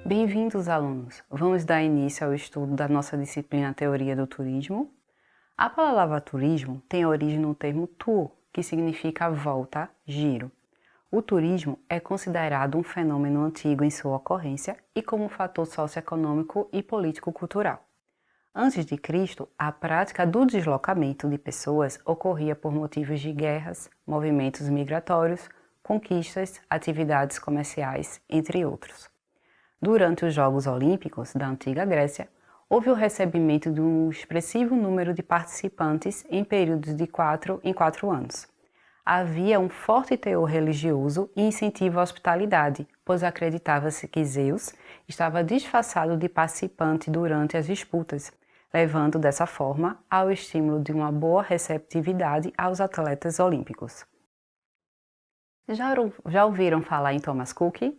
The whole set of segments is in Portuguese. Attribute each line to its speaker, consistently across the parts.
Speaker 1: Bem-vindos, alunos! Vamos dar início ao estudo da nossa disciplina Teoria do Turismo. A palavra turismo tem origem no termo tour, que significa volta, giro. O turismo é considerado um fenômeno antigo em sua ocorrência e como fator socioeconômico e político-cultural. Antes de Cristo, a prática do deslocamento de pessoas ocorria por motivos de guerras, movimentos migratórios, conquistas, atividades comerciais, entre outros. Durante os Jogos Olímpicos da Antiga Grécia, houve o recebimento de um expressivo número de participantes em períodos de 4 em 4 anos. Havia um forte teor religioso e incentivo à hospitalidade, pois acreditava-se que Zeus estava disfarçado de participante durante as disputas, levando dessa forma ao estímulo de uma boa receptividade aos atletas olímpicos. Já ouviram falar em Thomas Cook?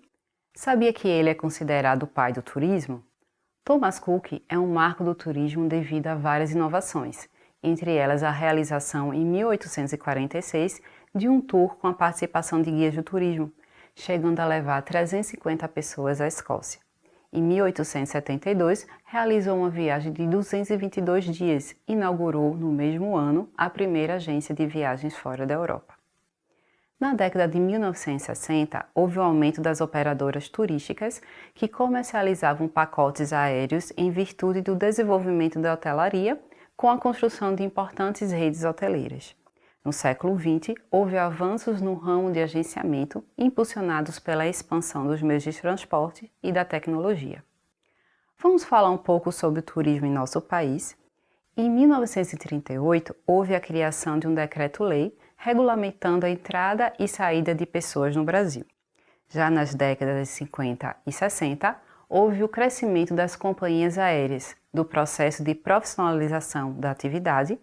Speaker 1: Sabia que ele é considerado o pai do turismo? Thomas Cook é um marco do turismo devido a várias inovações, entre elas a realização em 1846 de um tour com a participação de guias de turismo, chegando a levar 350 pessoas à Escócia. Em 1872, realizou uma viagem de 222 dias e inaugurou no mesmo ano a primeira agência de viagens fora da Europa. Na década de 1960, houve um aumento das operadoras turísticas que comercializavam pacotes aéreos em virtude do desenvolvimento da hotelaria com a construção de importantes redes hoteleiras. No século XX, houve avanços no ramo de agenciamento impulsionados pela expansão dos meios de transporte e da tecnologia. Vamos falar um pouco sobre o turismo em nosso país. Em 1938, houve a criação de um decreto-lei regulamentando a entrada e saída de pessoas no Brasil. Já nas décadas de 50 e 60, houve o crescimento das companhias aéreas, do processo de profissionalização da atividade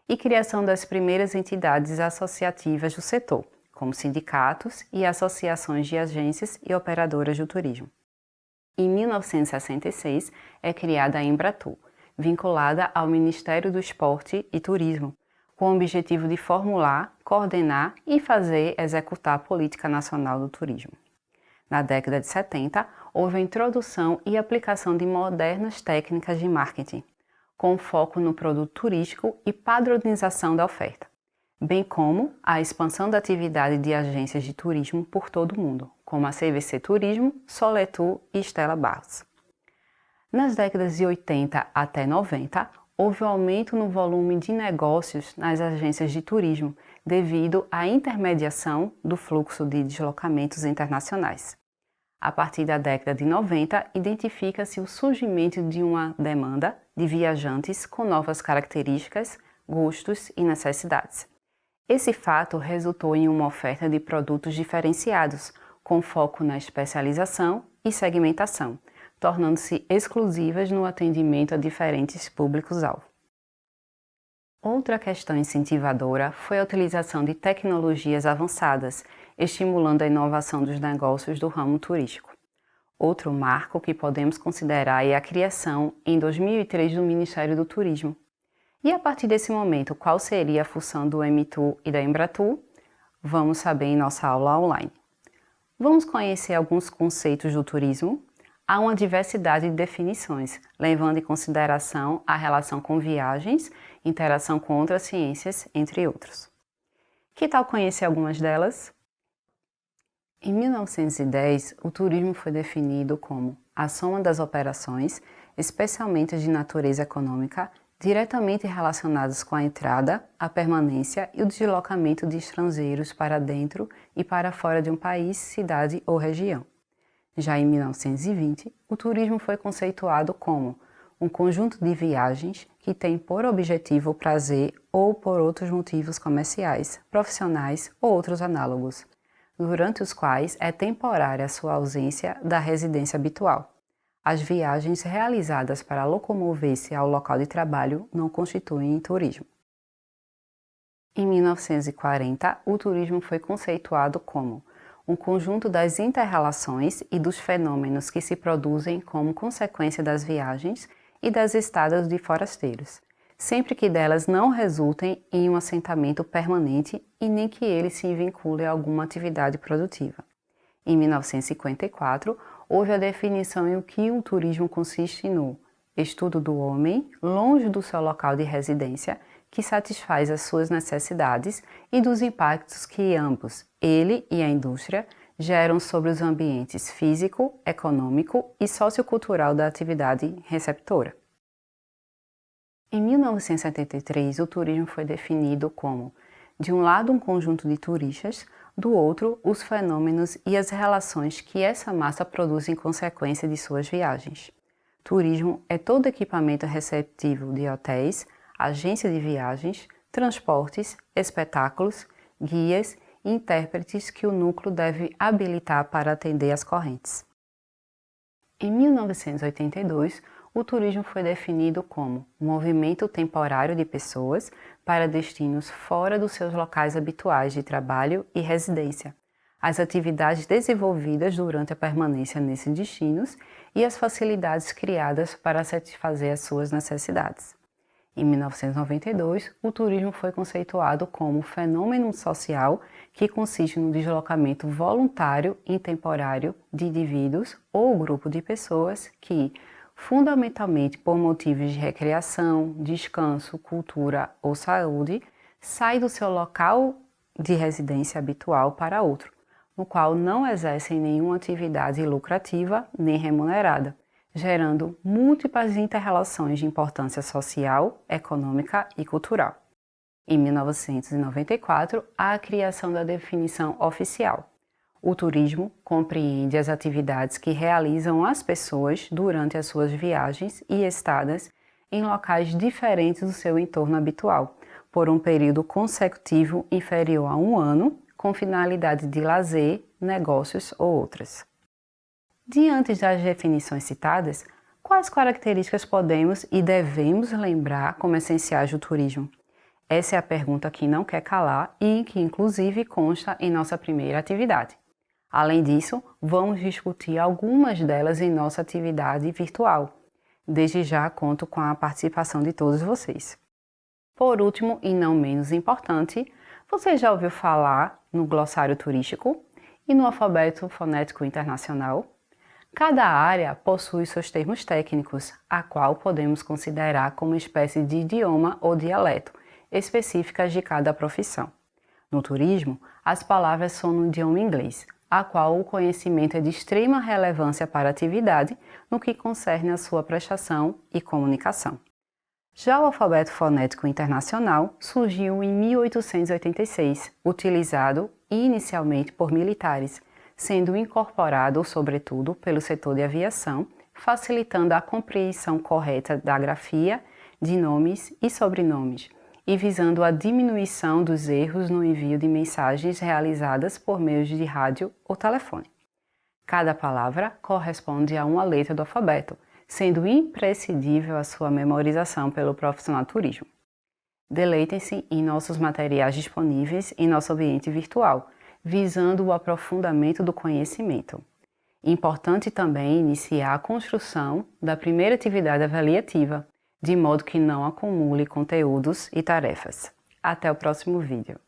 Speaker 1: e criação das primeiras entidades associativas do setor, como sindicatos e associações de agências e operadoras do turismo. Em 1966, é criada a Embratur, vinculada ao Ministério do Esporte e Turismo, com o objetivo de formular, coordenar e fazer executar a Política Nacional do Turismo. Na década de 70, houve a introdução e aplicação de modernas técnicas de marketing, com foco no produto turístico e padronização da oferta, bem como a expansão da atividade de agências de turismo por todo o mundo, como a CVC Turismo, Soletur e Stella Barros. Nas décadas de 80 até 90, houve um aumento no volume de negócios nas agências de turismo devido à intermediação do fluxo de deslocamentos internacionais. A partir da década de 90, identifica-se o surgimento de uma demanda de viajantes com novas características, gostos e necessidades. Esse fato resultou em uma oferta de produtos diferenciados, com foco na especialização e segmentação, tornando-se exclusivas no atendimento a diferentes públicos-alvo. Outra questão incentivadora foi a utilização de tecnologias avançadas, estimulando a inovação dos negócios do ramo turístico. Outro marco que podemos considerar é a criação, em 2003, do Ministério do Turismo. E a partir desse momento, qual seria a função do MTU e da Embratur? Vamos saber em nossa aula online. Vamos conhecer alguns conceitos do turismo. Há uma diversidade de definições, levando em consideração a relação com viagens, interação com outras ciências, entre outros. Que tal conhecer algumas delas? Em 1910, o turismo foi definido como a soma das operações, especialmente de natureza econômica, diretamente relacionadas com a entrada, a permanência e o deslocamento de estrangeiros para dentro e para fora de um país, cidade ou região. Já em 1920, o turismo foi conceituado como um conjunto de viagens que tem por objetivo o prazer ou por outros motivos comerciais, profissionais ou outros análogos, durante os quais é temporária a sua ausência da residência habitual. As viagens realizadas para locomover-se ao local de trabalho não constituem turismo. Em 1940, o turismo foi conceituado como um conjunto das inter-relações e dos fenômenos que se produzem como consequência das viagens e das estadas de forasteiros, sempre que delas não resultem em um assentamento permanente e nem que ele se vincule a alguma atividade produtiva. Em 1954, houve a definição em que o turismo consiste no estudo do homem, longe do seu local de residência, que satisfaz as suas necessidades e dos impactos que ambos, ele e a indústria, geram sobre os ambientes físico, econômico e sociocultural da atividade receptora. Em 1973, o turismo foi definido como, de um lado, um conjunto de turistas, do outro, os fenômenos e as relações que essa massa produz em consequência de suas viagens. Turismo é todo equipamento receptivo de hotéis, agência de viagens, transportes, espetáculos, guias e intérpretes que o núcleo deve habilitar para atender às correntes. Em 1982, o turismo foi definido como movimento temporário de pessoas para destinos fora dos seus locais habituais de trabalho e residência, as atividades desenvolvidas durante a permanência nesses destinos e as facilidades criadas para satisfazer as suas necessidades. Em 1992, o turismo foi conceituado como fenômeno social que consiste no deslocamento voluntário e temporário de indivíduos ou grupo de pessoas que, fundamentalmente por motivos de recreação, descanso, cultura ou saúde, saem do seu local de residência habitual para outro, no qual não exercem nenhuma atividade lucrativa nem remunerada, gerando múltiplas inter-relações de importância social, econômica e cultural. Em 1994, há a criação da definição oficial. O turismo compreende as atividades que realizam as pessoas durante as suas viagens e estadas em locais diferentes do seu entorno habitual, por um período consecutivo inferior a um ano, com finalidade de lazer, negócios ou outras. Diante das definições citadas, quais características podemos e devemos lembrar como essenciais do turismo? Essa é a pergunta que não quer calar e que inclusive consta em nossa primeira atividade. Além disso, vamos discutir algumas delas em nossa atividade virtual. Desde já conto com a participação de todos vocês. Por último, e não menos importante, você já ouviu falar no glossário turístico e no alfabeto fonético internacional? Cada área possui seus termos técnicos, a qual podemos considerar como espécie de idioma ou dialeto, específicas de cada profissão. No turismo, as palavras são no idioma inglês, a qual o conhecimento é de extrema relevância para a atividade no que concerne a sua prestação e comunicação. Já o alfabeto fonético internacional surgiu em 1886, utilizado inicialmente por militares, sendo incorporado, sobretudo, pelo setor de aviação, facilitando a compreensão correta da grafia, de nomes e sobrenomes, e visando a diminuição dos erros no envio de mensagens realizadas por meios de rádio ou telefone. Cada palavra corresponde a uma letra do alfabeto, sendo imprescindível a sua memorização pelo profissional de turismo. Deleitem-se em nossos materiais disponíveis em nosso ambiente virtual, visando o aprofundamento do conhecimento. Importante também iniciar a construção da primeira atividade avaliativa, de modo que não acumule conteúdos e tarefas. Até o próximo vídeo.